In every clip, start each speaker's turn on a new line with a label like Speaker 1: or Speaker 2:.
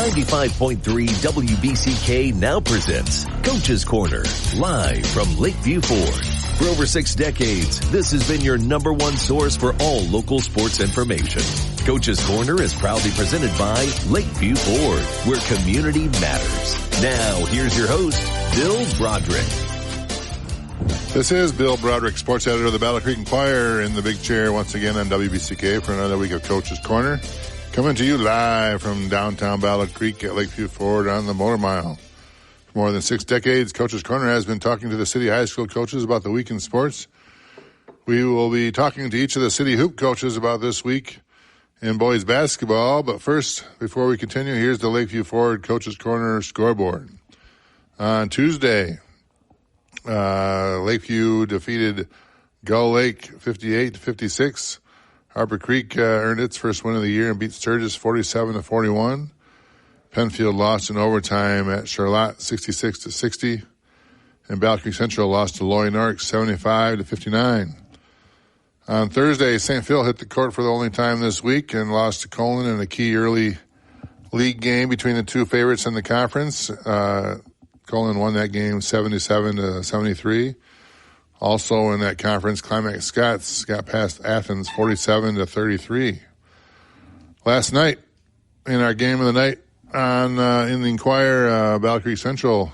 Speaker 1: 95.3 WBCK now presents Coach's Corner, live from Lakeview Ford. For over 6 decades, this has been your number one source for all local sports information. Coach's Corner is proudly presented by Lakeview Ford, where community matters. Now, here's your host, Bill Broderick.
Speaker 2: This is Bill Broderick, sports editor of the Battle Creek Enquirer, in the big chair once again on WBCK for another week of Coach's Corner. Coming to you live from downtown Battle Creek at Lakeview Ford on the Motor Mile. For more than 6 decades, Coach's Corner has been talking to the city high school coaches about the week in sports. We will be talking to each of the city hoop coaches about this week in boys basketball. But first, before we continue, here's the Lakeview Ford Coach's Corner scoreboard. On Tuesday, Lakeview defeated Gull Lake 58-56. Harper Creek earned its first win of the year and beat Sturgis 47-41. Penfield lost in overtime at Charlotte 66-60. And Battle Creek Central lost to Loy Nork 75-59. On Thursday, St. Phil hit the court for the only time this week and lost to Colin in a key early league game between the two favorites in the conference. Colin won that game 77-73. Also in that conference, Climax Scots got past Athens 47-33. Last night, in our game of the night in the Enquirer, Battle Creek Central,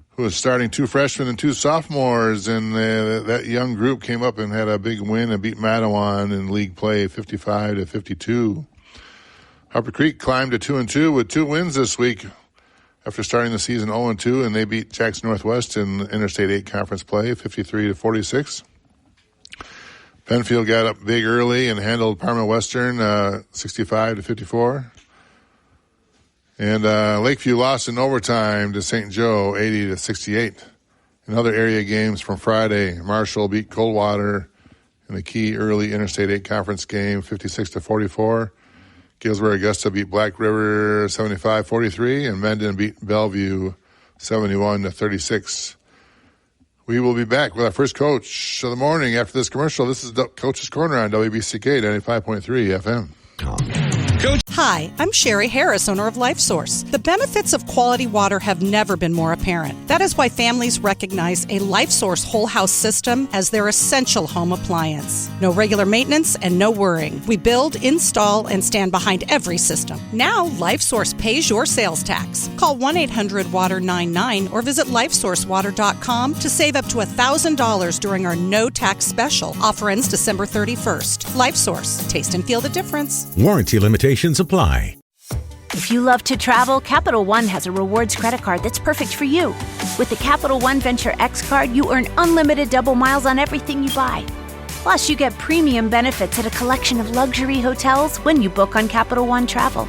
Speaker 2: who was starting 2 freshmen and 2 sophomores, and that young group came up and had a big win and beat Mattawan in league play 55-52. Harper Creek climbed to 2-2 with 2 wins this week after starting the season 0-2, and they beat Jackson Northwest in Interstate 8 conference play 53-46. Penfield got up big early and handled Parma Western 65-54. And Lakeview lost in overtime to St. Joe 80-68. In other area games from Friday, Marshall beat Coldwater in a key early Interstate 8 conference game 56-44. Galesburg Augusta beat Black River 75-43, and Mendon beat Bellevue 71-36. We will be back with our first coach of the morning after this commercial. This is Coach's Corner on WBCK 95.3 FM.
Speaker 3: Hi, I'm Sherry Harris, owner of LifeSource. The benefits of quality water have never been more apparent. That is why families recognize a LifeSource whole house system as their essential home appliance. No regular maintenance and no worrying. We build, install, and stand behind every system. Now, LifeSource pays your sales tax. Call 1-800-WATER-99 or visit LifeSourceWater.com to save up to $1,000 during our no tax special. Offer ends December 31st. LifeSource. Taste and feel the difference.
Speaker 4: Warranty limitations apply.
Speaker 5: If you love to travel, Capital One has a rewards credit card that's perfect for you. With the Capital One Venture X card, you earn unlimited double miles on everything you buy. Plus, you get premium benefits at a collection of luxury hotels when you book on Capital One Travel.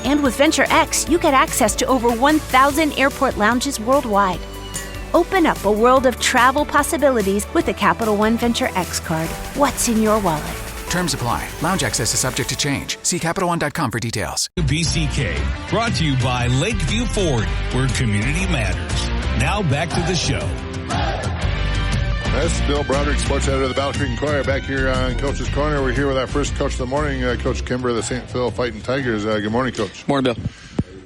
Speaker 5: And with Venture X, you get access to over 1,000 airport lounges worldwide. Open up a world of travel possibilities with the Capital One Venture X card. What's in your wallet?
Speaker 6: Terms apply. Lounge access is subject to change. See CapitalOne.com for details.
Speaker 7: WBCK, brought to you by Lakeview Ford, where community matters. Now back to the show.
Speaker 2: That's Bill Broderick, sports editor of the Battle Creek Enquirer, back here on Coach's Corner. We're here with our first coach of the morning, Coach Kimber of the St. Phil Fighting Tigers. Good morning, Coach.
Speaker 8: Morning, Bill.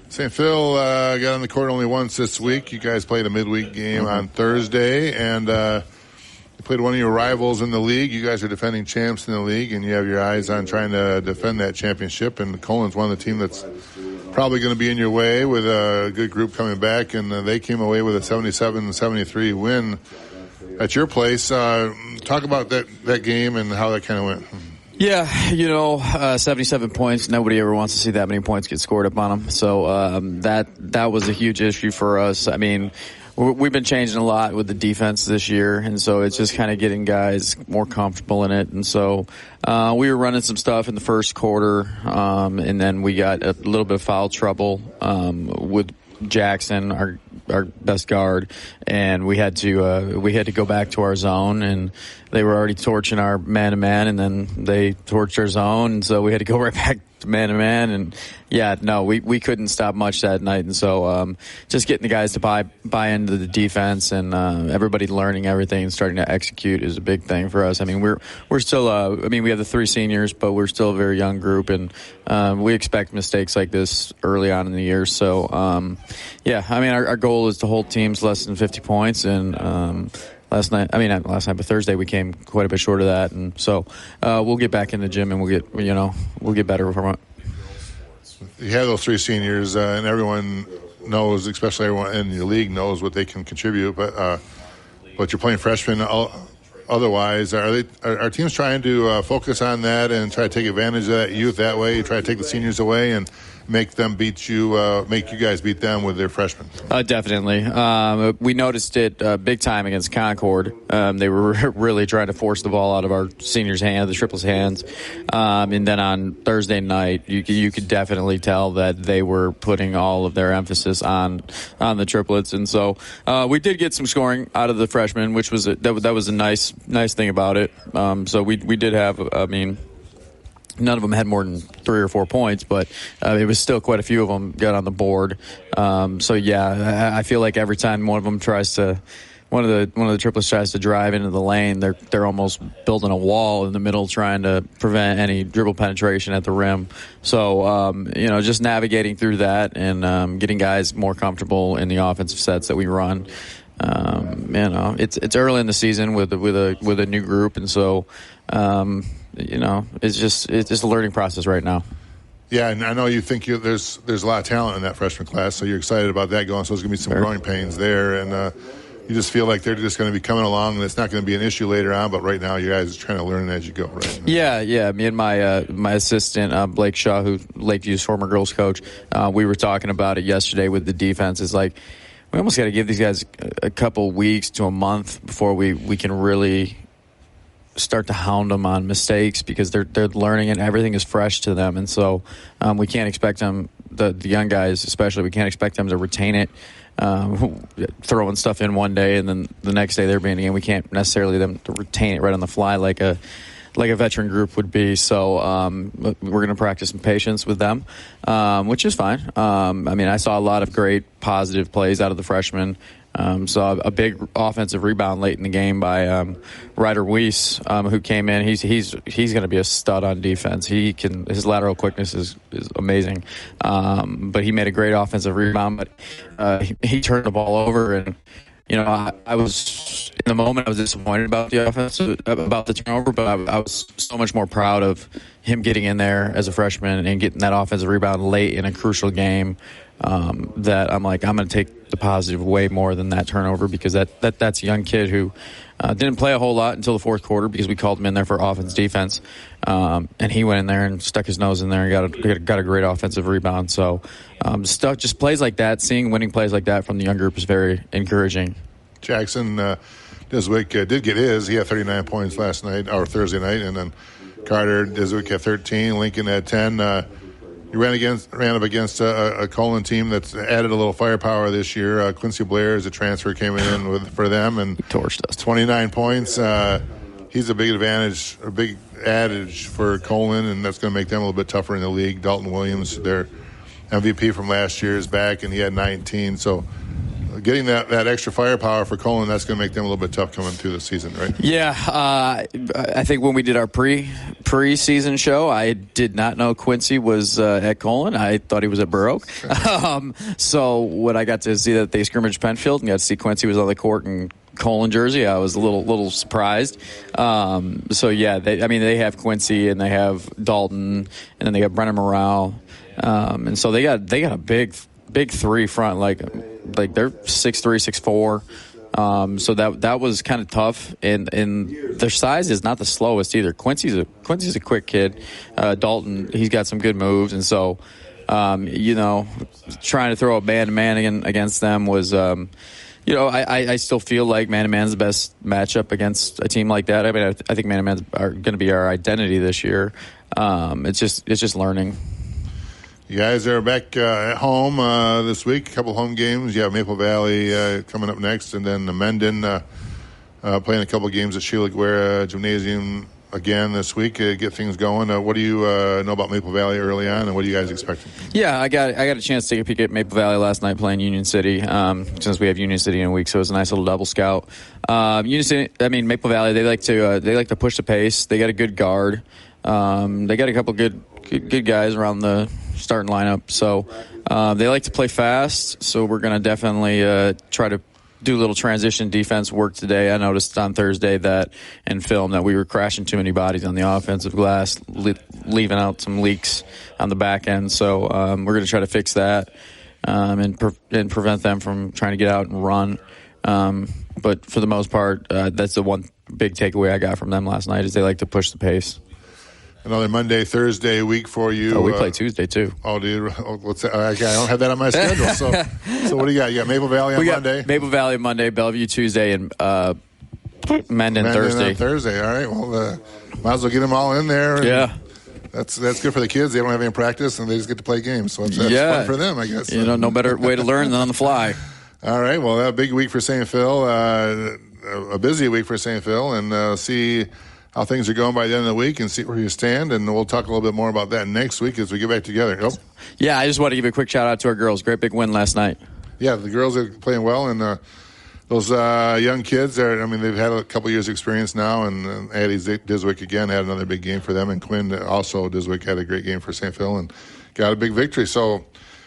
Speaker 2: St. Phil got on the court only once this week. You guys played a midweek game on Thursday, and you played one of your rivals in the league. You guys are defending champs in the league, and you have your eyes on trying to defend that championship. And Colin's one of the team that's probably going to be in your way with a good group coming back. And they came away with a 77-73 win at your place. Talk about that game and how that kind of went.
Speaker 8: Yeah, 77 points. Nobody ever wants to see that many points get scored up on them. So that was a huge issue for us. I mean, we've been changing a lot with the defense this year, and so it's just kind of getting guys more comfortable in it. And so we were running some stuff in the first quarter, and then we got a little bit of foul trouble with Jackson, our best guard, and we had to go back to our zone, and they were already torching our man-to-man, and then they torched our zone, and so we had to go right back man-to-man, and we couldn't stop much that night. And so just getting the guys to buy into the defense and everybody learning everything and starting to execute is a big thing for us. I mean, we're still we have the 3 seniors, but we're still a very young group, and we expect mistakes like this early on in the year. So our goal is to hold teams less than 50 points, and but Thursday we came quite a bit short of that, and so we'll get back in the gym and we'll get better from it.
Speaker 2: You have those 3 seniors, and everyone knows, especially everyone in the league knows what they can contribute. But you're playing freshmen. Otherwise, are teams trying to focus on that and try to take advantage of that youth that way? Try to take the seniors away and make them beat you, make you guys beat them with their freshmen?
Speaker 8: Definitely. We noticed it big time against Concord. They were really trying to force the ball out of our seniors' hands, the triples' hands. And then on Thursday night, you could definitely tell that they were putting all of their emphasis on the triplets. And so we did get some scoring out of the freshmen, which was that was a nice thing about it. So we did have, none of them had more than 3 or 4 points, but it was still quite a few of them got on the board. I feel like every time one of them one of the triplets tries to drive into the lane, they're almost building a wall in the middle, trying to prevent any dribble penetration at the rim. So just navigating through that and getting guys more comfortable in the offensive sets that we run. It's early in the season with a new group, and so. It's just a learning process right now.
Speaker 2: Yeah, and I know you think there's a lot of talent in that freshman class, so you're excited about that going. So there's going to be some growing pains there, and you just feel like they're just going to be coming along, and it's not going to be an issue later on. But right now, you guys are trying to learn as you go, right?
Speaker 8: Yeah. Me and my assistant Blake Shaw, who Lakeview's former girls coach, we were talking about it yesterday with the defense. It's like we almost got to give these guys a couple weeks to a month before we can really start to hound them on mistakes, because they're learning and everything is fresh to them. And so we can't expect them, the young guys especially, we can't expect them to retain it, throwing stuff in one day and then the next day they're being again. We can't necessarily them to retain it right on the fly like a veteran group would be. So we're going to practice some patience with them, which is fine. I saw a lot of great positive plays out of the freshmen. Saw a big offensive rebound late in the game by Ryder Weiss, who came in. He's going to be a stud on defense. His lateral quickness is amazing. But he made a great offensive rebound. But he turned the ball over, and I was in the moment. I was disappointed about the offense, about the turnover, but I was so much more proud of him getting in there as a freshman and getting that offensive rebound late in a crucial game. That I'm going to take the positive way more than that turnover, because that's a young kid who didn't play a whole lot until the fourth quarter because we called him in there for offense defense, and he went in there and stuck his nose in there and got a great offensive rebound. So just plays like that, seeing winning plays like that from the young group is very encouraging.
Speaker 2: Jackson Diswick did get his. He had 39 points last night or Thursday night, and then Carter Diswick had 13. Lincoln had 10. You ran up against a Colon team that's added a little firepower this year. Quincy Blair is a transfer, came in for them, and
Speaker 8: he torched us.
Speaker 2: 29 points. He's a big adage for Colon, and that's going to make them a little bit tougher in the league. Dalton Williams, their MVP from last year, is back, and he had 19. So getting that extra firepower for Colon, that's going to make them a little bit tough coming through the season, right?
Speaker 8: Yeah, I think when we did our pre-season show, I did not know Quincy was at Colon. I thought he was at Broderick. So when I got to see that they scrimmaged Penfield and got to see Quincy was on the court in Colon jersey, I was a little surprised. They have Quincy and they have Dalton, and then they got Brennan Morale, and so they got a big 3 front, like they're 6'3", 6'4". So that was kind of tough, and their size is not the slowest either. Quincy's a quick kid. Dalton, he's got some good moves, and so trying to throw a man-to-man against them was I still feel like man-to-man's the best matchup against a team like that. I mean, I think man-to-man's are going to be our identity this year. It's just learning.
Speaker 2: You guys are back at home this week, a couple home games. You have Maple Valley coming up next, and then Mendon playing a couple games at Sheila Guerra Gymnasium again this week, get things going. What do you know about Maple Valley early on, and what are you guys expecting?
Speaker 8: Yeah, I got a chance to take a peek at Maple Valley last night playing Union City, since we have Union City in a week, so it was a nice little double scout. Maple Valley, they like to push the pace. They got a good guard. They got a couple good guys around the starting lineup, so they like to play fast. So we're going to definitely try to do a little transition defense work today. I noticed on Thursday that in film that we were crashing too many bodies on the offensive glass, leaving out some leaks on the back end. So we're going to try to fix that and prevent them from trying to get out and run. But for the most part, that's the one big takeaway I got from them last night is they like to push the pace.
Speaker 2: Another Monday, Thursday week for you.
Speaker 8: Oh, we play Tuesday, too.
Speaker 2: Oh, dude. What's that? I don't have that on my schedule. So what do you got? You got Maple Valley on Monday?
Speaker 8: Maple Valley Monday, Bellevue Tuesday, and Mendon Thursday.
Speaker 2: Thursday. All right. Well, might as well get them all in there.
Speaker 8: Yeah.
Speaker 2: That's good for the kids. They don't have any practice, and they just get to play games. So that's fun for them, I guess.
Speaker 8: No better way to learn than on the fly.
Speaker 2: All right. Well, a big week for St. Phil, a busy week for St. Phil, and see how things are going by the end of the week and see where you stand. And we'll talk a little bit more about that next week as we get back together. Yep.
Speaker 8: Yeah, I just want to give a quick shout-out to our girls. Great big win last night. Yeah,
Speaker 2: the girls are playing well, and those young kids, they've had a couple years' experience now, and Addie Diswick, again, had another big game for them, and Quinn also, Diswick, had a great game for St. Phil and got a big victory. So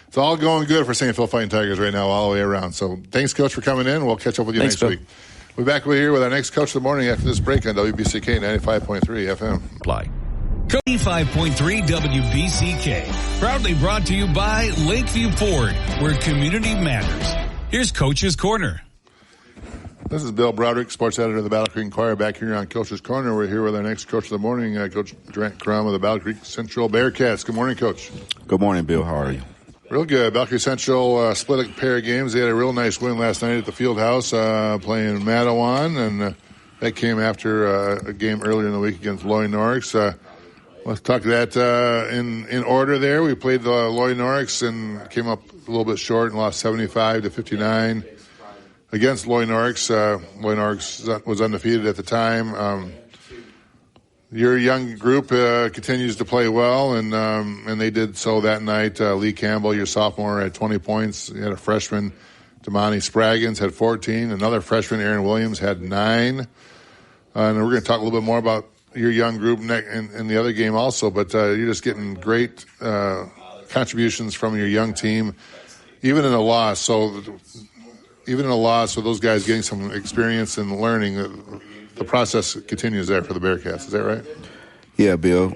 Speaker 2: it's all going good for St. Phil Fighting Tigers right now all the way around. So thanks, Coach, for coming in. We'll catch up with you next week. We'll be back here with our next Coach of the Morning after this break on WBCK 95.3 FM.
Speaker 1: Apply.
Speaker 7: 95.3 WBCK. Proudly brought to you by Lakeview Ford, where community matters. Here's Coach's Corner.
Speaker 2: This is Bill Broderick, sports editor of the Battle Creek Enquirer, back here on Coach's Corner. We're here with our next Coach of the Morning, Coach Durant Crum of the Battle Creek Central Bearcats. Good morning, Coach.
Speaker 4: Good morning, Bill. How are you?
Speaker 2: Real good. Battle Creek Central split a pair of games. They had a real nice win last night at the field house playing Mattawan, and that came after a game earlier in the week against Loy Norix. Let's talk that in order there. We played Loy Norix and came up a little bit short and lost 75-59 against Loy Norix. Loy Norix was undefeated at the time. Your young group continues to play well, and they did so that night. Lee Campbell, your sophomore, had 20 points. You had a freshman, Damani Spraggins, had 14. Another freshman, Aaron Williams, had 9. And we're going to talk a little bit more about your young group in the other game also, but you're just getting great contributions from your young team, even in a loss. So even in a loss, with those guys getting some experience and learning, the process continues there for the Bearcats. Is that right?
Speaker 4: Yeah, Bill.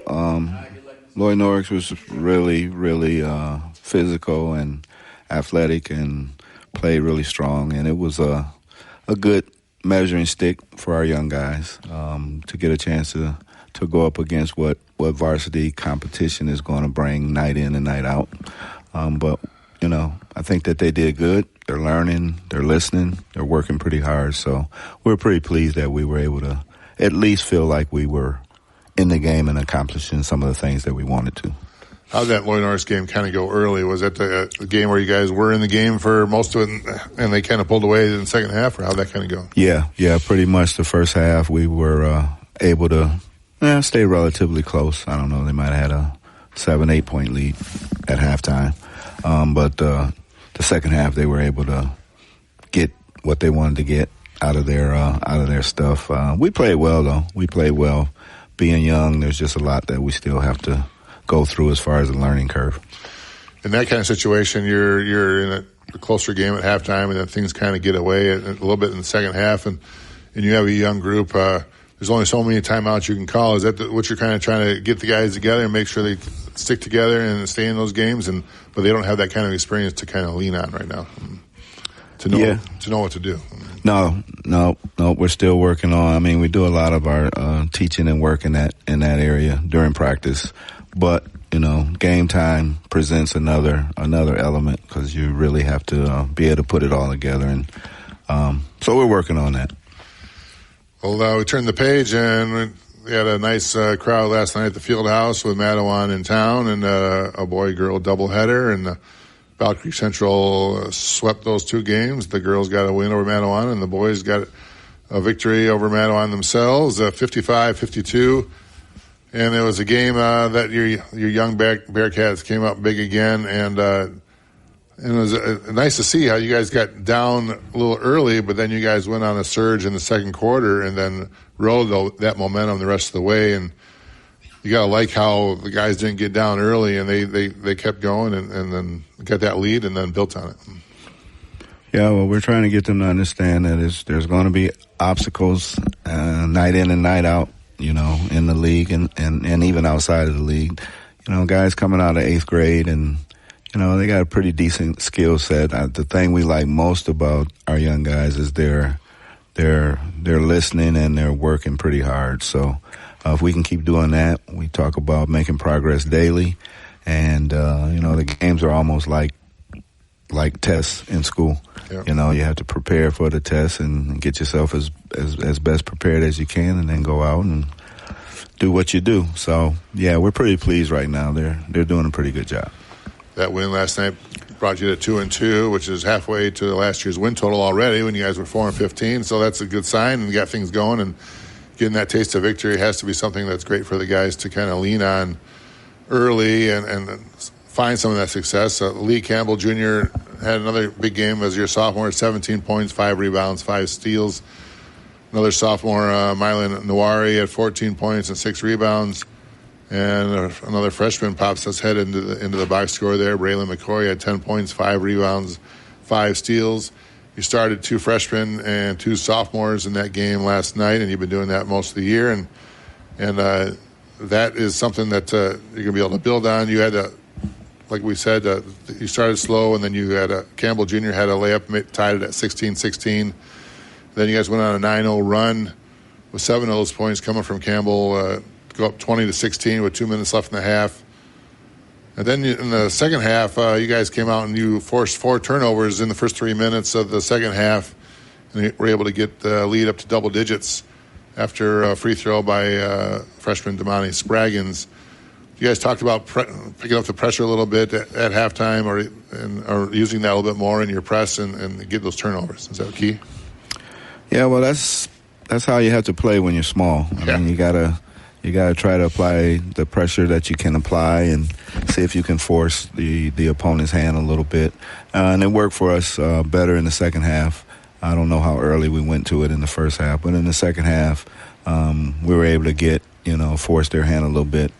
Speaker 4: Loy Norix was really, really physical and athletic and played really strong. And it was a good measuring stick for our young guys to get a chance to go up against what varsity competition is going to bring night in and night out. But, I think that they did good. They're learning, they're listening, they're working pretty hard. So we're pretty pleased that we were able to at least feel like we were in the game and accomplishing some of the things that we wanted to.
Speaker 2: How did that Loy Norris game kind of go early? Was that the game where you guys were in the game for most of it and they kind of pulled away in the second half, or how'd that kind of go?
Speaker 4: Yeah, pretty much the first half we were able to stay relatively close. I don't know, they might have had a 7-8 point lead at halftime. But the second half, they were able to get what they wanted to get out of their stuff. We played well, though. We played well. Being young, there's just a lot that we still have to go through as far as the learning curve.
Speaker 2: In that kind of situation, you're in a closer game at halftime, and then things kind of get away a little bit in the second half, and you have a young group. There's only so many timeouts you can call. Is that what you're kind of trying to get the guys together and make sure they stick together and stay in those games, but they don't have that kind of experience to kind of lean on right now to know what to do? No, we're still working on. We do a lot of our teaching and work in that area during practice, but game time presents another element because you really have to be able to put it all together, and so we're working on that. Well, we turned the page, and we had a nice crowd last night at the field house with Mattawan in town, and a boy-girl doubleheader, and Battle Creek Central swept those two games. The girls got a win over Mattawan, and the boys got a victory over Madawan themselves, 55-52. And it was a game that your young Bearcats came up big again, and it was nice to see how you guys got down a little early, but then you guys went on a surge in the second quarter and then rode that momentum the rest of the way. And you got to like how the guys didn't get down early, and they kept going and then got that lead and then built on it.
Speaker 4: Yeah, well, we're trying to get them to understand that there's going to be obstacles night in and night out, in the league and even outside of the league. Guys coming out of 8th grade and, they got a pretty decent skill set. The thing we like most about our young guys is they're listening and they're working pretty hard. So if we can keep doing that, we talk about making progress daily. And, the games are almost like tests in school. Yep. You have to prepare for the test and get yourself as best prepared as you can and then go out and do what you do. So, yeah, we're pretty pleased right now. They're doing a pretty good job.
Speaker 2: That win last night brought you to 2-2, which is halfway to last year's win total already when you guys were 4-15. So that's a good sign and got things going. And getting that taste of victory has to be something that's great for the guys to kind of lean on early and find some of that success. Lee Campbell Jr. had another big game as your sophomore, 17 points, 5 rebounds, 5 steals. Another sophomore, Mylan Nawari, had 14 points and 6 rebounds. And another freshman pops his head into the box score there. Braylon McCoy had 10 points, 5 rebounds, 5 steals. You started 2 freshmen and 2 sophomores in that game last night, and you've been doing that most of the year. And that is something that you're going to be able to build on. You had like we said, you started slow, and then you had Campbell Jr. had a layup, tied it at 16-16. Then you guys went on a 9-0 run with 7 of those points coming from Campbell, go up 20-16 with 2 minutes left in the half. And then in the second half, you guys came out and you forced 4 turnovers in the first 3 minutes of the second half, and you were able to get the lead up to double digits after a free throw by freshman Damani Spraggins. You guys talked about picking up the pressure a little bit at halftime or using that a little bit more in your press and get those turnovers. Is that key?
Speaker 4: Yeah, well, that's how you have to play when you're small. I mean, you gotta try to apply the pressure that you can apply and see if you can force the opponent's hand a little bit. And it worked for us better in the second half. I don't know how early we went to it in the first half, but in the second half, we were able to force their hand a little bit,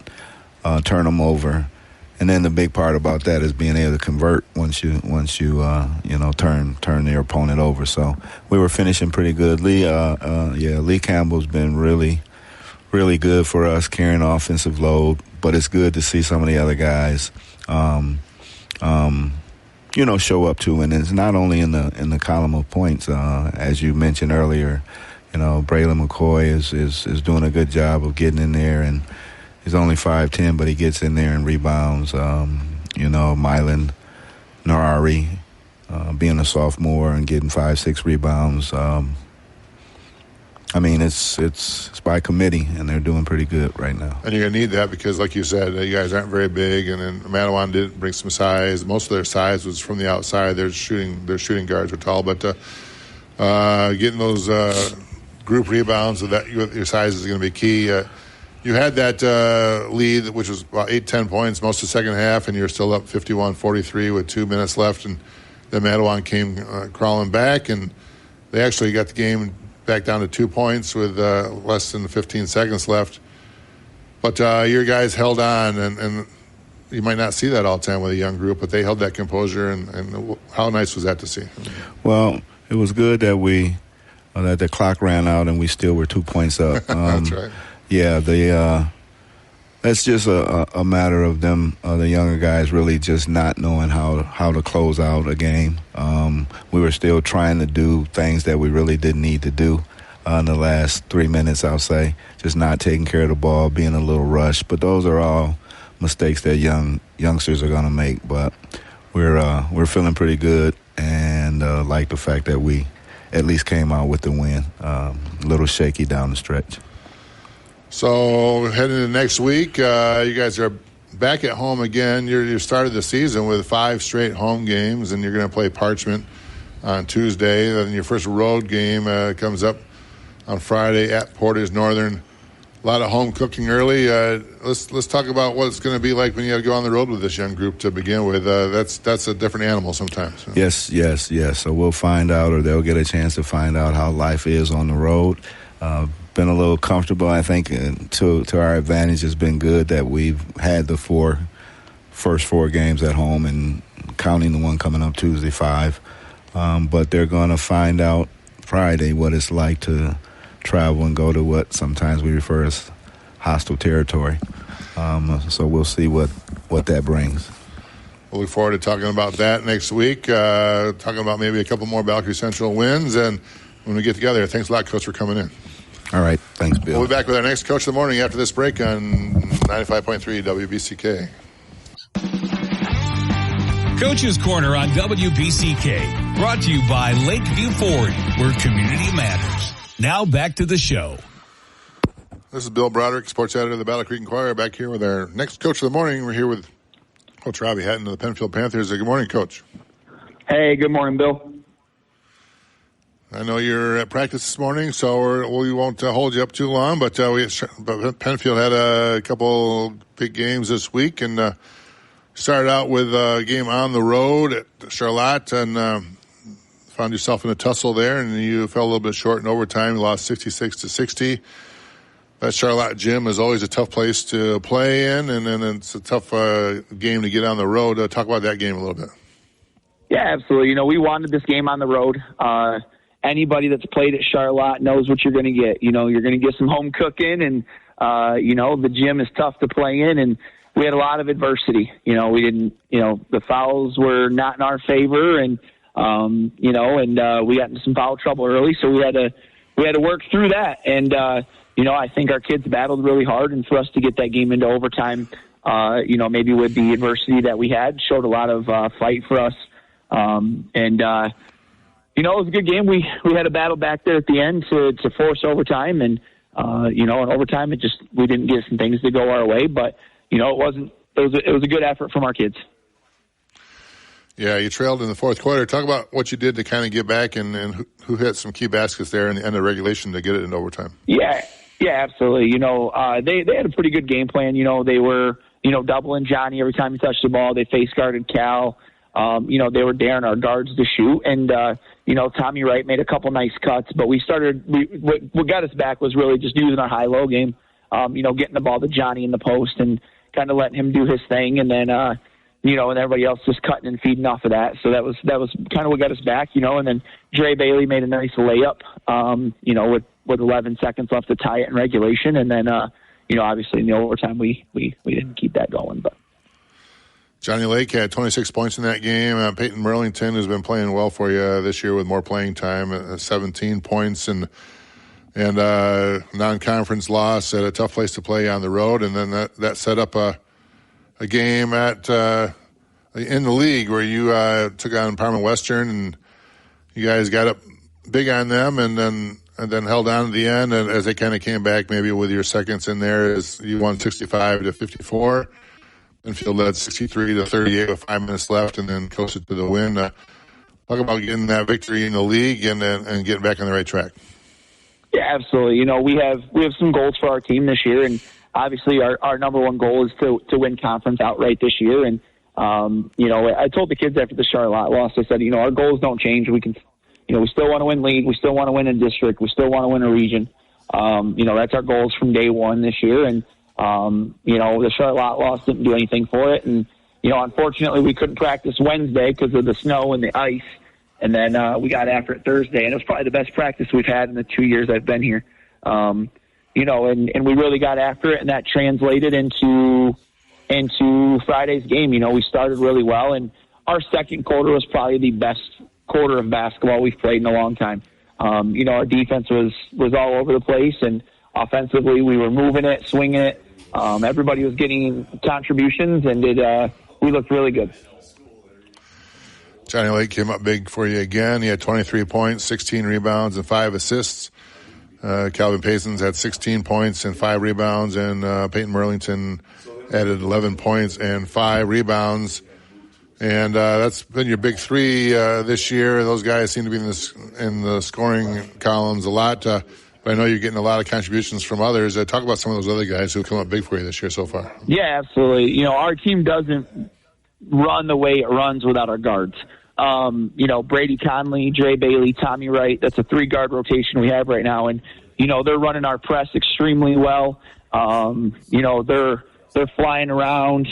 Speaker 4: turn them over. And then the big part about that is being able to convert once you turn their opponent over. So we were finishing pretty good. Lee Campbell's been really, really good for us carrying offensive load. But it's good to see some of the other guys, show up too. And it's not only in the column of points, as you mentioned earlier. Braylon McCoy is doing a good job of getting in there, and he's only 5'10", but he gets in there and rebounds. Mylan Narari, being a sophomore and getting 5-6 rebounds. It's by committee, and they're doing pretty good right now.
Speaker 2: And you're going to need that because, like you said, you guys aren't very big, and then Madawan did bring some size. Most of their size was from the outside. Their shooting guards were tall, but getting those group rebounds with your size is going to be key. You had that lead, which was about 8-10 points most of the second half, and you're still up 51-43 with 2 minutes left. And then Madawan came crawling back, and they actually got the game back down to 2 points with less than 15 seconds left. But your guys held on, and you might not see that all the time with a young group, but they held that composure, and how nice was that to see?
Speaker 4: Well, it was good that that the clock ran out and we still were 2 points up.
Speaker 2: That's right.
Speaker 4: Yeah, that's just a matter of them, the younger guys, really just not knowing how to close out a game. We were still trying to do things that we really didn't need to do in the last 3 minutes, I'll say. Just not taking care of the ball, being a little rushed. But those are all mistakes that youngsters are going to make. But we're feeling pretty good and like the fact that we at least came out with the win. A little shaky down the stretch.
Speaker 2: So heading into next week, you guys are back at home again. You started the season with 5 straight home games, and you're going to play Parchment on Tuesday. Then your first road game comes up on Friday at Portage Northern. A lot of home cooking early. Let's talk about what it's going to be like when you have to go on the road with this young group to begin with. That's a different animal sometimes.
Speaker 4: Yes. So we'll find out, or they'll get a chance to find out how life is on the road. Been a little comfortable, I think, to our advantage. It's been good that we've had the first four games at home, and counting the one coming up Tuesday, 5. But they're going to find out Friday what it's like to travel and go to what sometimes we refer as hostile territory. So we'll see what that brings.
Speaker 2: We'll look forward to talking about that next week, talking about maybe a couple more Valkyrie Central wins, and when we get together. Thanks a lot, Coach, for coming in.
Speaker 4: All right. Thanks, Bill.
Speaker 2: We'll be back with our next Coach of the Morning after this break on 95.3 WBCK.
Speaker 7: Coach's Corner on WBCK, brought to you by Lakeview Ford, where community matters. Now back to the show.
Speaker 2: This is Bill Broderick, sports editor of the Battle Creek Enquirer, back here with our next Coach of the Morning. We're here with Coach Robbie Hatton of the Penfield Panthers. Good morning, Coach.
Speaker 9: Hey, good morning, Bill.
Speaker 2: I know you're at practice this morning, so we won't hold you up too long, but Penfield had a couple big games this week, and started out with a game on the road at Charlotte, and found yourself in a tussle there, and you fell a little bit short in overtime. You lost 66-60. That Charlotte gym is always a tough place to play in, and then it's a tough game to get on the road. Talk about that game a little bit.
Speaker 9: Yeah, absolutely. You know, we wanted this game on the road. Anybody that's played at Charlotte knows what you're going to get. You know, you're going to get some home cooking, and, the gym is tough to play in, and we had a lot of adversity. You know, the fouls were not in our favor, and, we got into some foul trouble early, so we had to work through that. And, I think our kids battled really hard, and for us to get that game into overtime, maybe with the adversity that we had, showed a lot of fight for us. It was a good game. We had a battle back there at the end to force overtime, and in overtime we didn't get some things to go our way, but it was a good effort from our kids.
Speaker 2: Yeah, you trailed in the fourth quarter. Talk about what you did to kind of get back, and who hit some key baskets there in the end of regulation to get it in overtime.
Speaker 9: Yeah, absolutely. They had a pretty good game plan. They were doubling Johnny every time he touched the ball. They face guarded Cal. They were daring our guards to shoot, and Tommy Wright made a couple nice cuts. But what got us back was really just using our high-low game. Getting the ball to Johnny in the post and kind of letting him do his thing, and then and everybody else just cutting and feeding off of that. So that was kind of what got us back. And then Dre Bailey made a nice layup. With 11 seconds left to tie it in regulation, and then obviously in the overtime we didn't keep that going, but.
Speaker 2: Johnny Lake had 26 points in that game. Peyton Merlington, who's been playing well for you this year with more playing time, 17 points and non-conference loss at a tough place to play on the road. And then that set up a game in the league where you took on Parma Western, and you guys got up big on them, and then held on to the end. And as they kind of came back, maybe with your seconds in there, as you won 65-54. Penfield led 63-38 with 5 minutes left, and then coasted to the win. Talk about getting that victory in the league and getting back on the right track.
Speaker 9: Yeah, absolutely. We have some goals for our team this year, and obviously our number one goal is to win conference outright this year. And I told the kids after the Charlotte loss, I said, our goals don't change. We can, we still want to win league, we still want to win a district, we still want to win a region. That's our goals from day one this year, and. The Charlotte loss didn't do anything for it. And, unfortunately we couldn't practice Wednesday because of the snow and the ice. And then, we got after it Thursday, and it was probably the best practice we've had in the 2 years I've been here. And we really got after it, and that translated into Friday's game. We started really well, and our second quarter was probably the best quarter of basketball we've played in a long time. Our defense was all over the place, and offensively we were moving it, swinging it. Everybody was getting contributions, and we looked really good.
Speaker 2: Johnny Lake came up big for you again. He had 23 points, 16 rebounds, and 5 assists. Calvin Paysons had 16 points and 5 rebounds, and Peyton Merlington added 11 points and 5 rebounds. And that's been your big three this year. Those guys seem to be in the scoring columns a lot. But I know you're getting a lot of contributions from others. Talk about some of those other guys who come up big for you this year so far.
Speaker 9: Yeah, absolutely. Our team doesn't run the way it runs without our guards. Brady Conley, Dre Bailey, Tommy Wright, that's a 3-guard rotation we have right now. And, they're running our press extremely well. They're flying around,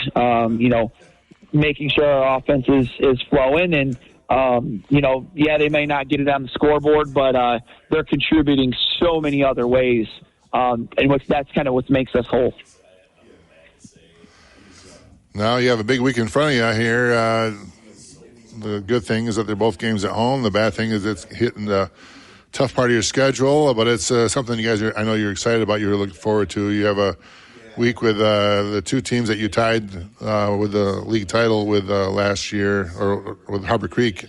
Speaker 9: making sure our offense is flowing. And, they may not get it on the scoreboard, but they're contributing so many other ways. And that's kind of what makes us whole.
Speaker 2: Now you have a big week in front of you here. The good thing is that they're both games at home. The bad thing is it's hitting the tough part of your schedule, but it's something you guys I know you're excited about, you're looking forward to. You have a week with the two teams that you tied with the league title with last year, or with Harbor Creek.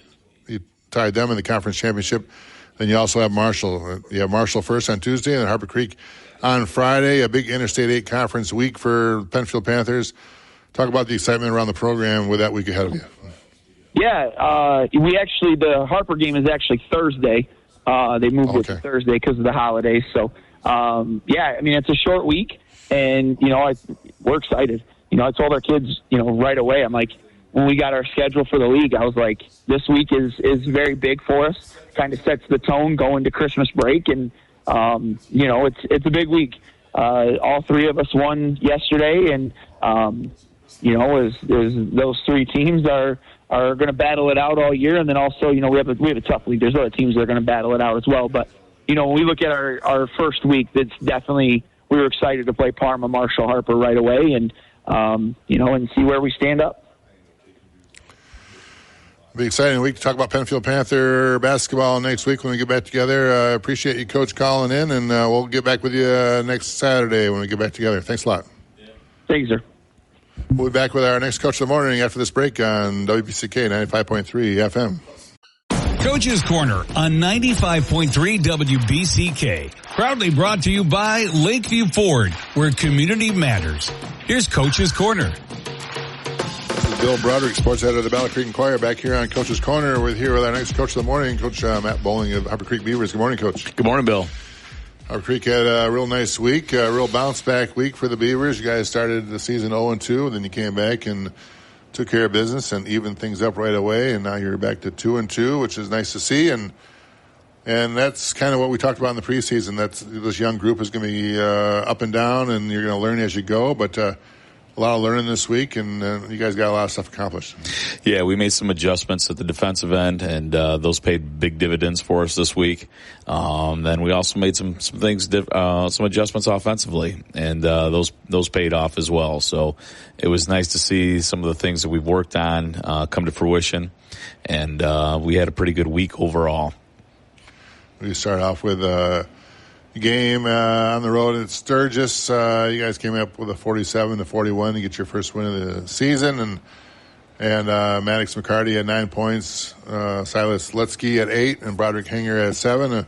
Speaker 2: You tied them in the conference championship. Then you also have Marshall. You have Marshall first on Tuesday and then Harbor Creek on Friday, a big Interstate 8 conference week for Penfield Panthers. Talk about the excitement around the program with that week ahead of you.
Speaker 9: Yeah, the Harper game is actually Thursday. They moved it to Thursday because of the holidays. So, it's a short week, and, we're excited. I told our kids, right away, I'm like, when we got our schedule for the league, I was like, this week is very big for us, kind of sets the tone going to Christmas break, and, it's a big week. All three of us won yesterday, and, as those three teams are going to battle it out all year. And then also, we have a tough league. There's other teams that are going to battle it out as well. But, when we look at our first week, that's definitely, we were excited to play Parma, Marshall, Harper right away and see where we stand up.
Speaker 2: It'll be an exciting week to talk about Penfield Panther basketball next week when we get back together. I appreciate you, Coach, calling in, and we'll get back with you next Saturday when we get back together. Thanks a lot.
Speaker 9: Thanks, sir.
Speaker 2: We'll be back with our next Coach of the Morning after this break on WBCK 95.3 FM.
Speaker 7: Coach's Corner on 95.3 WBCK. Proudly brought to you by Lakeview Ford, where community matters. Here's Coach's Corner.
Speaker 2: Bill Broderick, sports editor of the Battle Creek Enquirer, back here on Coach's Corner. We're here with our next Coach of the Morning, Coach Matt Bowling of Harbor Creek Beavers. Good morning, Coach.
Speaker 10: Good morning, Bill.
Speaker 2: Harbor Creek had a real nice week, a real bounce-back week for the Beavers. You guys started the season 0-2, then you came back and took care of business and evened things up right away, and now you're back to 2-2, which is nice to see. And that's kind of what we talked about in the preseason. This young group is going to be up and down, and you're going to learn as you go. But a lot of learning this week, and you guys got a lot of stuff accomplished.
Speaker 10: Yeah, we made some adjustments at the defensive end, and those paid big dividends for us this week. Then we also made some adjustments offensively, and those paid off as well. So it was nice to see some of the things that we've worked on come to fruition, and we had a pretty good week overall.
Speaker 2: We start off with game on the road at Sturgis. You guys came up with a 47-41 to get your first win of the season, and Maddox McCarty had 9 points, Silas Lutsky at 8, and Broderick Hanger at 7. A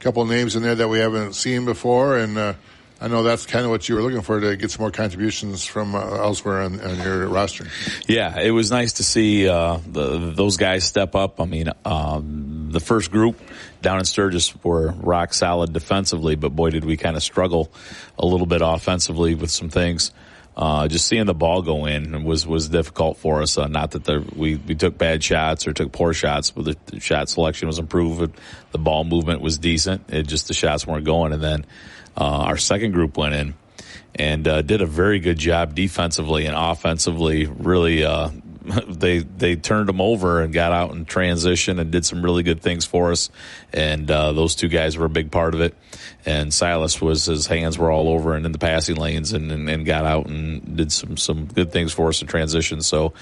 Speaker 2: couple of names in there that we haven't seen before, and I know that's kind of what you were looking for, to get some more contributions from elsewhere on your roster.
Speaker 10: Yeah, it was nice to see those guys step up. I mean, the first group down in Sturgis were rock solid defensively, but boy, did we kind of struggle a little bit offensively with some things. Just seeing the ball go in was difficult for us. Not that we took bad shots or took poor shots, but the shot selection was improved. The ball movement was decent. The shots weren't going. And then our second group went in and did a very good job defensively and offensively. Really, they turned them over and got out in transition and did some really good things for us. And those two guys were a big part of it. And Silas his hands were all over and in the passing lanes and got out and did some good things for us in transition. So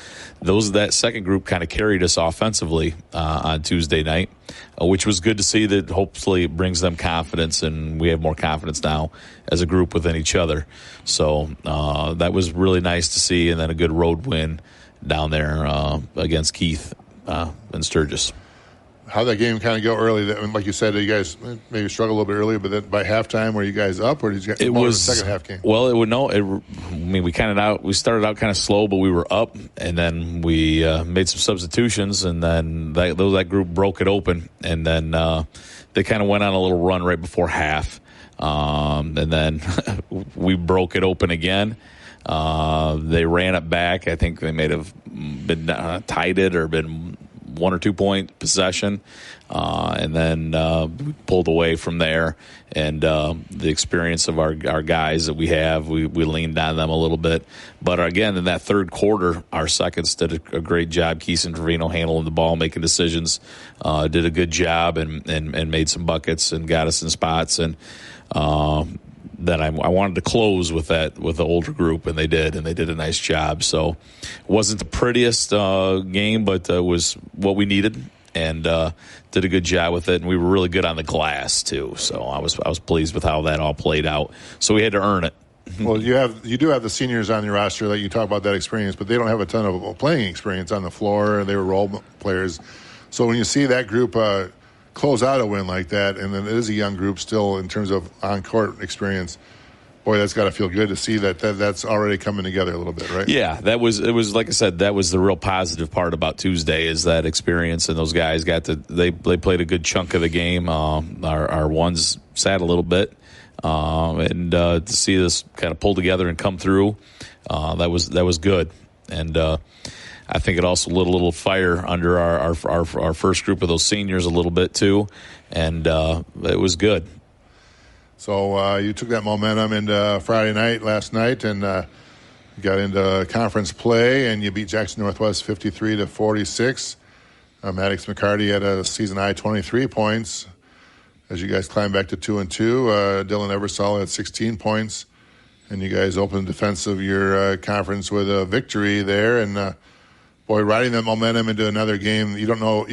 Speaker 10: that second group kind of carried us offensively on Tuesday night, which was good to see. That hopefully it brings them confidence, and we have more confidence now as a group within each other. So that was really nice to see, and then a good road win down there against Keith in Sturgis.
Speaker 2: How'd that game kind of go early? Like you said, you guys maybe struggled a little bit earlier, but then by halftime, were you guys up, or did you get more of the second half game?
Speaker 10: Well, we started out kind of slow, but we were up, and then we made some substitutions, and then that group broke it open, and then they kind of went on a little run right before half. And then we broke it open again. They ran it back. I think they may have been tied it or been 1 or 2 point possession. And then we pulled away from there. And the experience of our guys that we have, we leaned on them a little bit. But again, in that third quarter, our seconds did a great job. Keith and Trevino handling the ball, making decisions, did a good job and made some buckets and got us in spots. And then I wanted to close with the older group, and they did a nice job. So it wasn't the prettiest game, but it was what we needed, and did a good job with it. And we were really good on the glass too. So I was pleased with how that all played out. So we had to earn it.
Speaker 2: Well, you do have the seniors on your roster that you talk about that experience, but they don't have a ton of playing experience on the floor. They were role players. So when you see that group close out a win like that, and then it is a young group still in terms of on-court experience, boy, that's got to feel good to see that's already coming together a little bit, right?
Speaker 10: Yeah, it was like I said, that was the real positive part about Tuesday is that experience, and those guys they played a good chunk of the game. Our ones sat a little bit, and to see this kind of pull together and come through, that was good. And I think it also lit a little fire under our first group of those seniors a little bit too, and it was good.
Speaker 2: So you took that momentum into Friday night last night, and you got into conference play, and you beat Jackson Northwest 53-46. Maddox McCarty had a season high 23 points as you guys climbed back to 2-2. Dylan Ebersol had 16 points, and you guys opened defensive your conference with a victory there, and. Boy, riding that momentum into another game, you don't know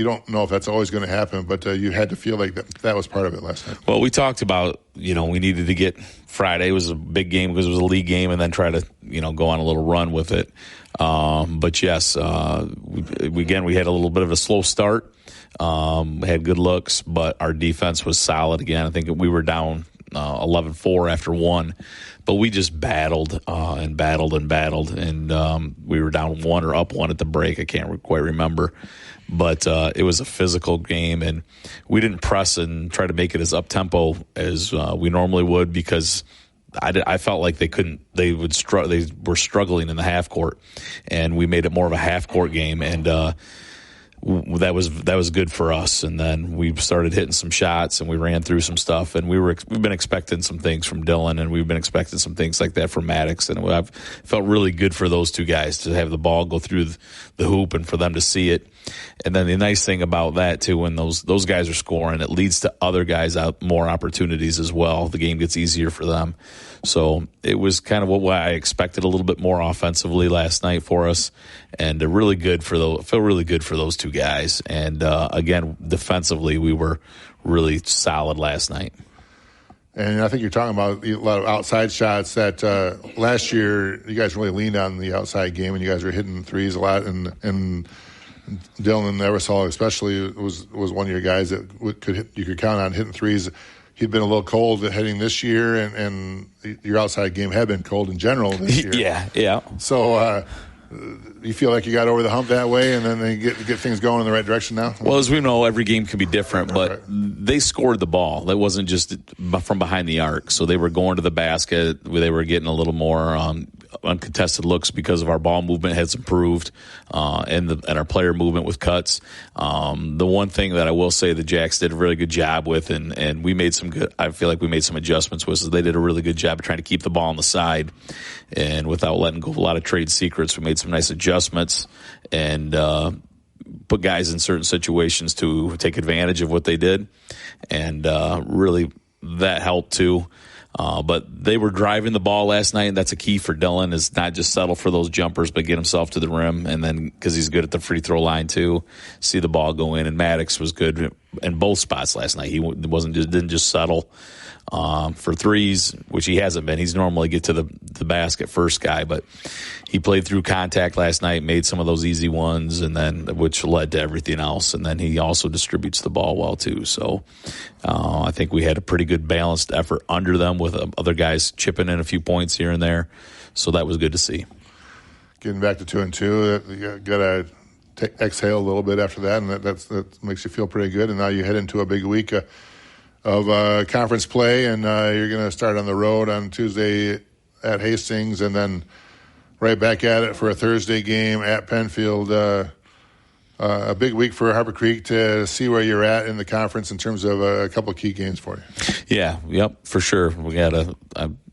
Speaker 2: if that's always going to happen, but you had to feel like that was part of it last night.
Speaker 10: Well, we talked about, we needed to get Friday. It was a big game because it was a league game, and then try to, go on a little run with it. But yes, we had a little bit of a slow start. Had good looks, but our defense was solid again. I think we were down 11-4 after one. But we just battled and battled, and we were down 1 or up 1 at the break. I can't quite remember. But it was a physical game, and we didn't press and try to make it as up-tempo as we normally would because I felt like they were struggling in the half court, and we made it more of a half-court game, and that was good for us. And then we started hitting some shots, and we ran through some stuff, and we've been expecting some things from Dylan, and we've been expecting some things like that from Maddox, and I've felt really good for those two guys to have the ball go through the hoop and for them to see it. And then the nice thing about that too, when those guys are scoring, it leads to other guys out more opportunities as well. The game gets easier for them. So it was kind of what I expected, a little bit more offensively last night for us, and feel really good for those two guys. And again, defensively, we were really solid last night.
Speaker 2: And I think you're talking about a lot of outside shots that last year you guys really leaned on the outside game, and you guys were hitting threes a lot, and Dylan Ebersol especially was one of your guys that you could count on hitting threes. He'd been a little cold heading this year, and your outside game had been cold in general this year.
Speaker 10: Yeah.
Speaker 2: So you feel like you got over the hump that way, and then they get things going in the right direction now?
Speaker 10: Well, as we know, every game can be different, but they scored the ball. That wasn't just from behind the arc. So they were going to the basket. They were getting a little more uncontested looks because of our ball movement has improved and our player movement with cuts. The one thing that I will say the Jacks did a really good job with, and we made some good, I feel like we made some adjustments, was they did a really good job of trying to keep the ball on the side, and without letting go of a lot of trade secrets, we made some nice adjustments and put guys in certain situations to take advantage of what they did, and really that helped too. But they were driving the ball last night, and that's a key for Dylan, is not just settle for those jumpers, but get himself to the rim, and then because he's good at the free throw line too, see the ball go in. And Maddox was good in both spots last night. He didn't just settle for threes, which he hasn't been. He's normally get to the basket first guy, but he played through contact last night, made some of those easy ones, and then which led to everything else. And then he also distributes the ball well too. So I think we had a pretty good balanced effort under them with other guys chipping in a few points here and there. So that was good to see.
Speaker 2: Getting back to 2-2, you got to exhale a little bit after that, and that makes you feel pretty good. And now you head into a big week conference play, and you're going to start on the road on Tuesday at Hastings, and then right back at it for a Thursday game at Penfield. A big week for Harper Creek to see where you're at in the conference in terms of a couple of key games for you.
Speaker 10: Yeah, yep, for sure. We got to,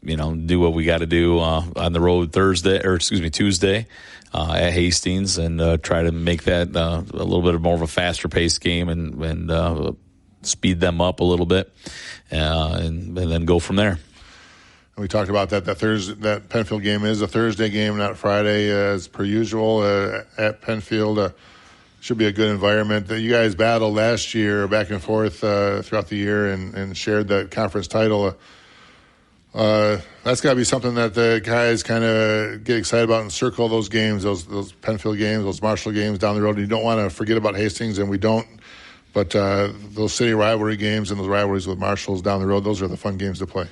Speaker 10: do what we got to do on the road Tuesday at Hastings, and try to make that a little bit more of a faster paced game and speed them up a little bit, and then go from there.
Speaker 2: We talked about that Penfield game is a Thursday game, not Friday, as per usual at Penfield. Should be a good environment. You guys battled last year back and forth throughout the year and shared that conference title. That's got to be something that the guys kind of get excited about and circle those games, those Penfield games, those Marshall games down the road. You don't want to forget about Hastings, and we don't. But those city rivalry games and those rivalries with Marshalls down the road, those are the fun games to play.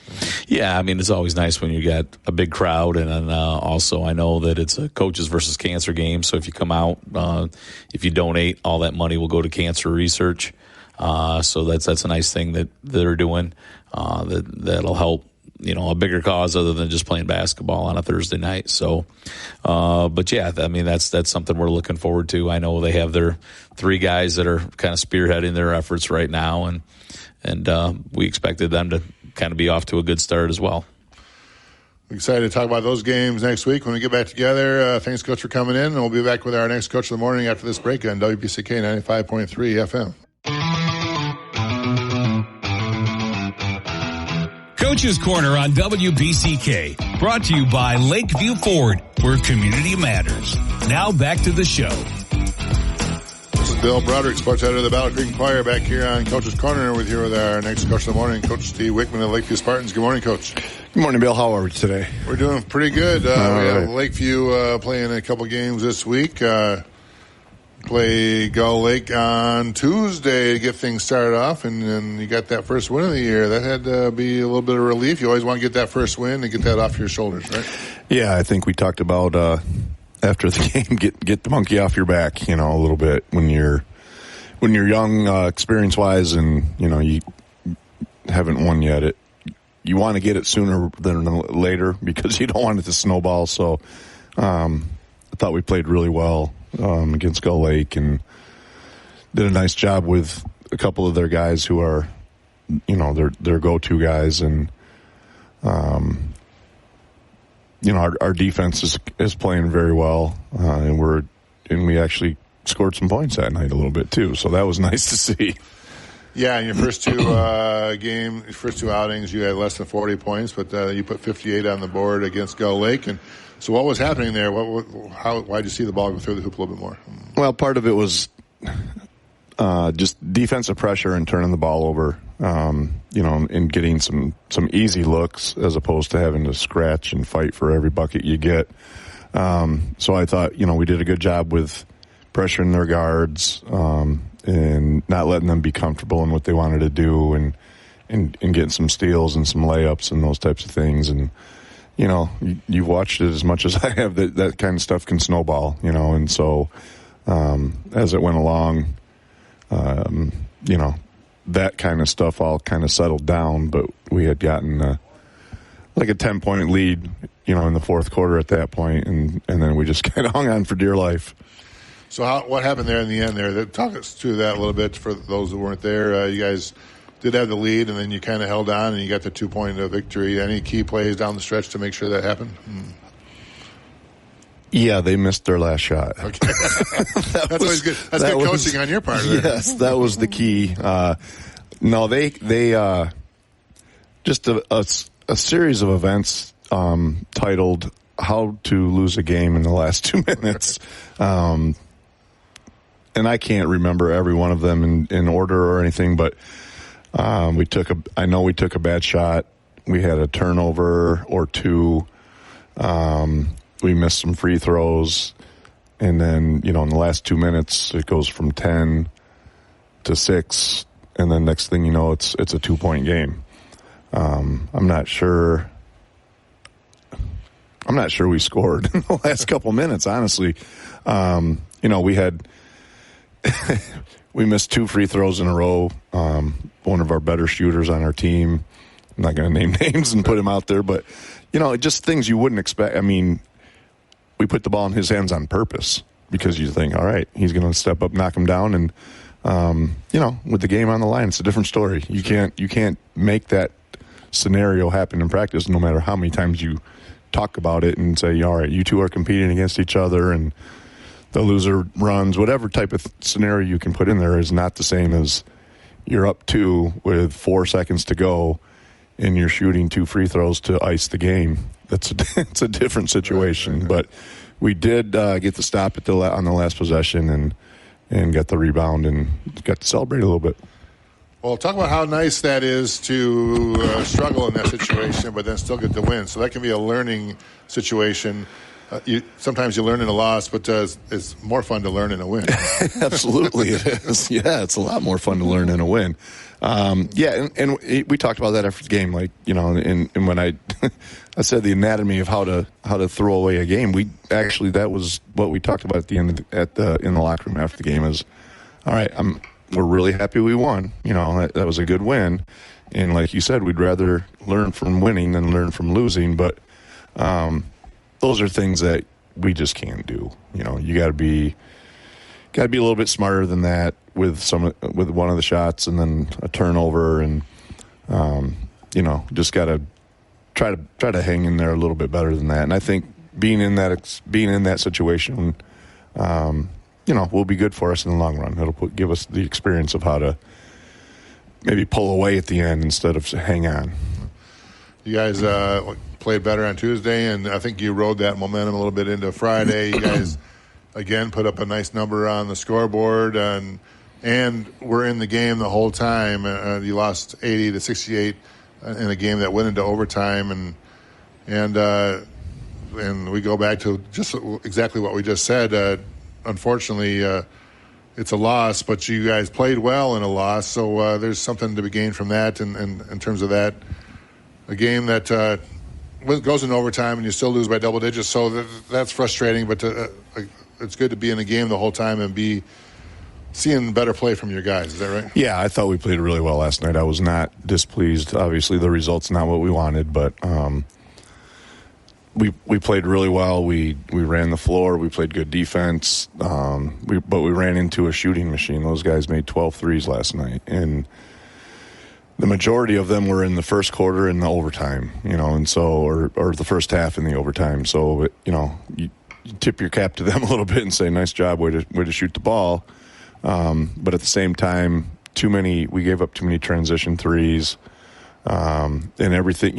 Speaker 10: Yeah, it's always nice when you got a big crowd. And then also I know that it's a coaches versus cancer game. So if you come out, if you donate, all that money will go to cancer research. So that's a nice thing that they're doing that'll help, a bigger cause other than just playing basketball on a Thursday night. So, but yeah, that's something we're looking forward to. I know they have their 3 guys that are kind of spearheading their efforts right now, and we expected them to kind of be off to a good start as well.
Speaker 2: We're excited to talk about those games next week when we get back together. Thanks, Coach, for coming in, and we'll be back with our next Coach of the Morning after this break on WBCK 95.3 FM.
Speaker 7: Coach's Corner on WBCK, brought to you by Lakeview Ford, where community matters. Now back to the show.
Speaker 2: This is Bill Broderick, sports editor of the Battle Creek Enquirer, back here on Coach's Corner with our next Coach of the Morning, Coach Steve Wickman of Lakeview Spartans. Good morning, Coach.
Speaker 11: Good morning, Bill. How are we today?
Speaker 2: We're doing pretty good. We have Lakeview playing a couple games this week. Play Gull Lake on Tuesday to get things started off, and then you got that first win of the year. That had to be a little bit of relief. You always want to get that first win and get that off your shoulders, right?
Speaker 11: Yeah, I think we talked about after the game, get the monkey off your back, a little bit when you're young, experience-wise, and you haven't won yet. You want to get it sooner than later because you don't want it to snowball. So I thought we played really well against Gull Lake and did a nice job with a couple of their guys who are, their go-to guys. And, our defense is playing very well, and we actually scored some points that night a little bit too. So that was nice to see.
Speaker 2: Yeah, in your first two outings, you had less than 40 points, but you put 58 on the board against Gull Lake. And so what was happening there? Why did you see the ball go through the hoop a little bit more?
Speaker 11: Well, part of it was just defensive pressure and turning the ball over, and getting some easy looks as opposed to having to scratch and fight for every bucket you get. So I thought, we did a good job with pressuring their guards and not letting them be comfortable in what they wanted to do and getting some steals and some layups and those types of things. And, you've watched it as much as I have, that kind of stuff can snowball, and so as it went along, that kind of stuff all kind of settled down, but we had gotten like a 10-point lead, in the fourth quarter at that point, and then we just kind of hung on for dear life.
Speaker 2: So what happened there in the end there? Talk us through that a little bit for those who weren't there. You guys did have the lead, and then you kind of held on, and you got the 2-point victory. Any key plays down the stretch to make sure that happened?
Speaker 11: Yeah, they missed their last shot.
Speaker 2: Okay. That's always good. That's good coaching on your part.
Speaker 11: Yes, that was the key. No, they just a series of events titled "How to Lose a Game in the Last 2 Minutes," and I can't remember every one of them in order or anything, but we took a bad shot. We had a turnover or two. We missed some free throws, and then in the last 2 minutes it goes from 10 to 6, and then next thing you know, it's a 2-point game. I'm not sure we scored in the last couple minutes, honestly. We had we missed 2 free throws in a row. One of our better shooters on our team, I'm not going to name names and put him out there, but, just things you wouldn't expect. I mean, we put the ball in his hands on purpose because you think, all right, he's going to step up, knock him down, and, with the game on the line, it's a different story. You can't make that scenario happen in practice no matter how many times you talk about it and say, all right, you two are competing against each other and the loser runs. Whatever type of scenario you can put in there is not the same as you're up 2 with 4 seconds to go and you're shooting 2 free throws to ice the game. It's a different situation. Right. But we did get the stop on the last possession and got the rebound and got to celebrate a little bit.
Speaker 2: Well, talk about how nice that is to struggle in that situation, but then still get the win. So that can be a learning situation. Sometimes you learn in a loss, but it's more fun to learn in a win.
Speaker 11: Absolutely, it is. Yeah, it's a lot more fun to learn in a win. And we talked about that after the game, and when I said the anatomy of how to throw away a game, that was what we talked about at the end in the locker room after the game. Is all right. We're really happy we won. That was a good win, and like you said, we'd rather learn from winning than learn from losing. But those are things that we just can't do. You got to be a little bit smarter than that with one of the shots and then a turnover, and just got to try to hang in there a little bit better than that. And I think being in that situation, will be good for us in the long run. It'll give us the experience of how to maybe pull away at the end instead of hang on.
Speaker 2: You guys played better on Tuesday, and I think you rode that momentum a little bit into Friday. You guys, again, put up a nice number on the scoreboard, and were in the game the whole time. You lost 80-68 in a game that went into overtime, and we go back to just exactly what we just said. Unfortunately, it's a loss, but you guys played well in a loss, so there's something to be gained from that in terms of that. A game that goes in overtime and you still lose by double digits, so that's frustrating, but it's good to be in the game the whole time and be seeing better play from your guys. Is that right?
Speaker 11: Yeah, I thought we played really well last night. I was not displeased. Obviously, the result's not what we wanted, but we played really well. We ran the floor. We played good defense. But we ran into a shooting machine. Those guys made 12 threes last night, and the majority of them were in the first quarter in the overtime, and so or the first half in the overtime. So you tip your cap to them a little bit and say, nice job, way to shoot the ball. But at the same time, we gave up too many transition threes, and everything.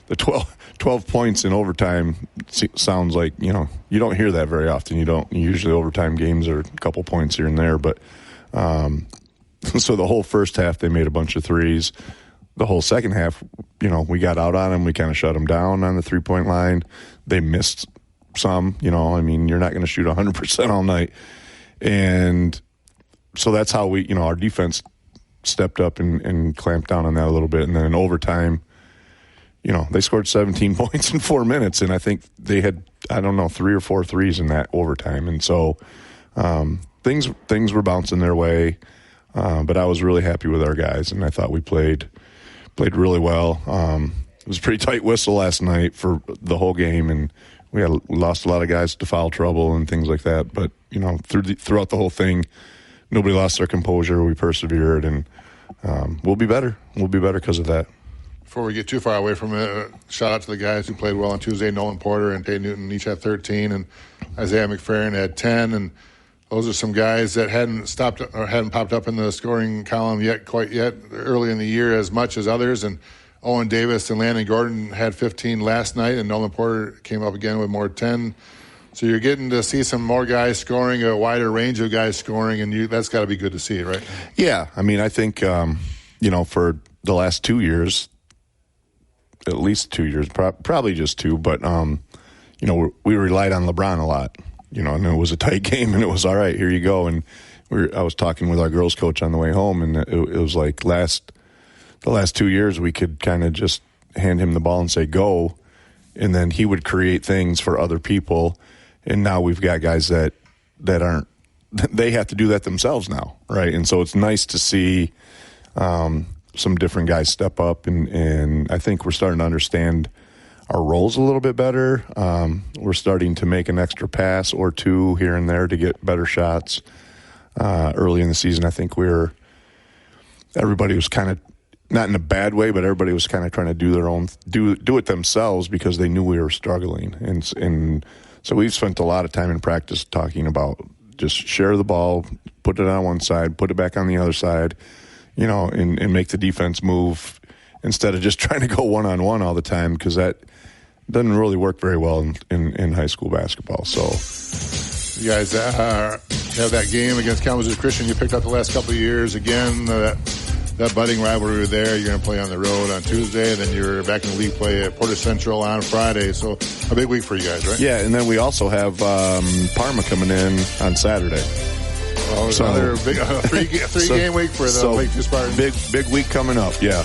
Speaker 11: The 12 points in overtime sounds like, you don't hear that very often. Usually overtime games are a couple points here and there, but so the whole first half they made a bunch of threes. The whole second half, we got out on them. We kind of shut them down on the 3-point line. They missed some, you're not going to shoot 100% all night. And so that's how our defense stepped up and clamped down on that a little bit. And then in overtime, they scored 17 points in 4 minutes, and I think they had, 3 or 4 threes in that overtime. And so things were bouncing their way, but I was really happy with our guys, and I thought we played really well. It was a pretty tight whistle last night for the whole game, and we lost a lot of guys to foul trouble and things like that. But, throughout the whole thing, nobody lost their composure. We persevered, and we'll be better. We'll be better because of that.
Speaker 2: Before we get too far away from it, shout out to the guys who played well on Tuesday. Nolan Porter and Tate Newton each had 13, and Isaiah McFerrin had 10. And those are some guys that hadn't popped up in the scoring column quite yet early in the year as much as others. And Owen Davis and Landon Gordon had 15 last night, and Nolan Porter came up again with more 10. So you're getting to see some more guys scoring, a wider range of guys scoring, and that's got to be good to see, right?
Speaker 11: Yeah, I think for the last 2 years. At least 2 years, probably just 2. But, we relied on LeBron a lot, and it was a tight game, and it was all right, here you go. And I was talking with our girls coach on the way home, and it was like the last 2 years we could kind of just hand him the ball and say, go, and then he would create things for other people. And now we've got guys that aren't they have to do that themselves now, right? And so it's nice to see some different guys step up, and I think we're starting to understand our roles a little bit better. We're starting to make an extra pass or two here and there to get better shots. Early in the season, I think everybody was kind of, not in a bad way, but everybody was kind of trying to do it themselves because they knew we were struggling. And so we've spent a lot of time in practice talking about just share the ball, put it on one side, put it back on the other side, and make the defense move instead of just trying to go one-on-one all the time, because that doesn't really work very well in high school basketball. So
Speaker 2: you guys have that game against Kalamazoo Christian you picked up the last couple of years. Again, that budding rivalry there. You're going to play on the road on Tuesday, and then you're back in league play at Porter Central on Friday. So a big week for you guys, right?
Speaker 11: Yeah, and then we also have Parma coming in on Saturday.
Speaker 2: Oh, so another big three-game week for the Lakeview Spartans. Big week coming up, yeah.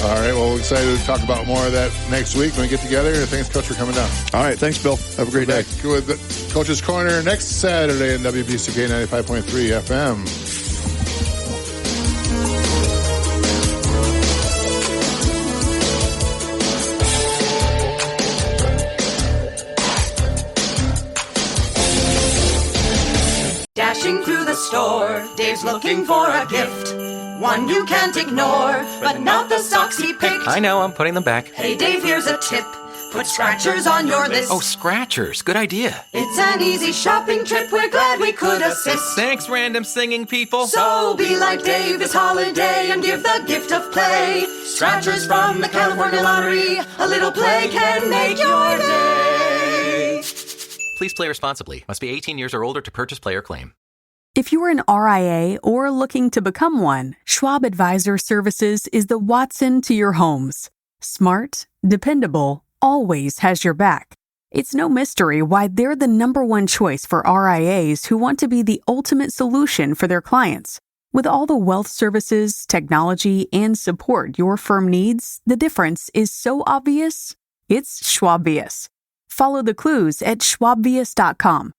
Speaker 2: All right, well, we're excited to talk about more of that next week when we get together. Thanks, Coach, for coming down.
Speaker 11: All right, thanks, Bill. Have a great day.
Speaker 2: With Coach's Corner next Saturday in WBCK 95.3 FM.
Speaker 12: Dashing through the store, Dave's looking for a gift. One you can't ignore, but not the socks he picked.
Speaker 13: I know, I'm putting them back.
Speaker 12: Hey Dave, here's a tip. Put Scratchers on your list.
Speaker 13: Oh, Scratchers, good idea.
Speaker 12: It's an easy shopping trip, we're glad we could assist.
Speaker 13: Thanks, random singing people.
Speaker 12: So be like Dave this holiday and give the gift of play. Scratchers from the California Lottery. A little play can make your day.
Speaker 13: Please play responsibly. Must be 18 years or older to purchase, play, or claim.
Speaker 14: If you're an RIA or looking to become one, Schwab Advisor Services is the Watson to your homes. Smart, dependable, always has your back. It's no mystery why they're the #1 choice for RIAs who want to be the ultimate solution for their clients. With all the wealth services, technology, and support your firm needs, the difference is so obvious, it's Schwabious. Follow the clues at schwabvious.com.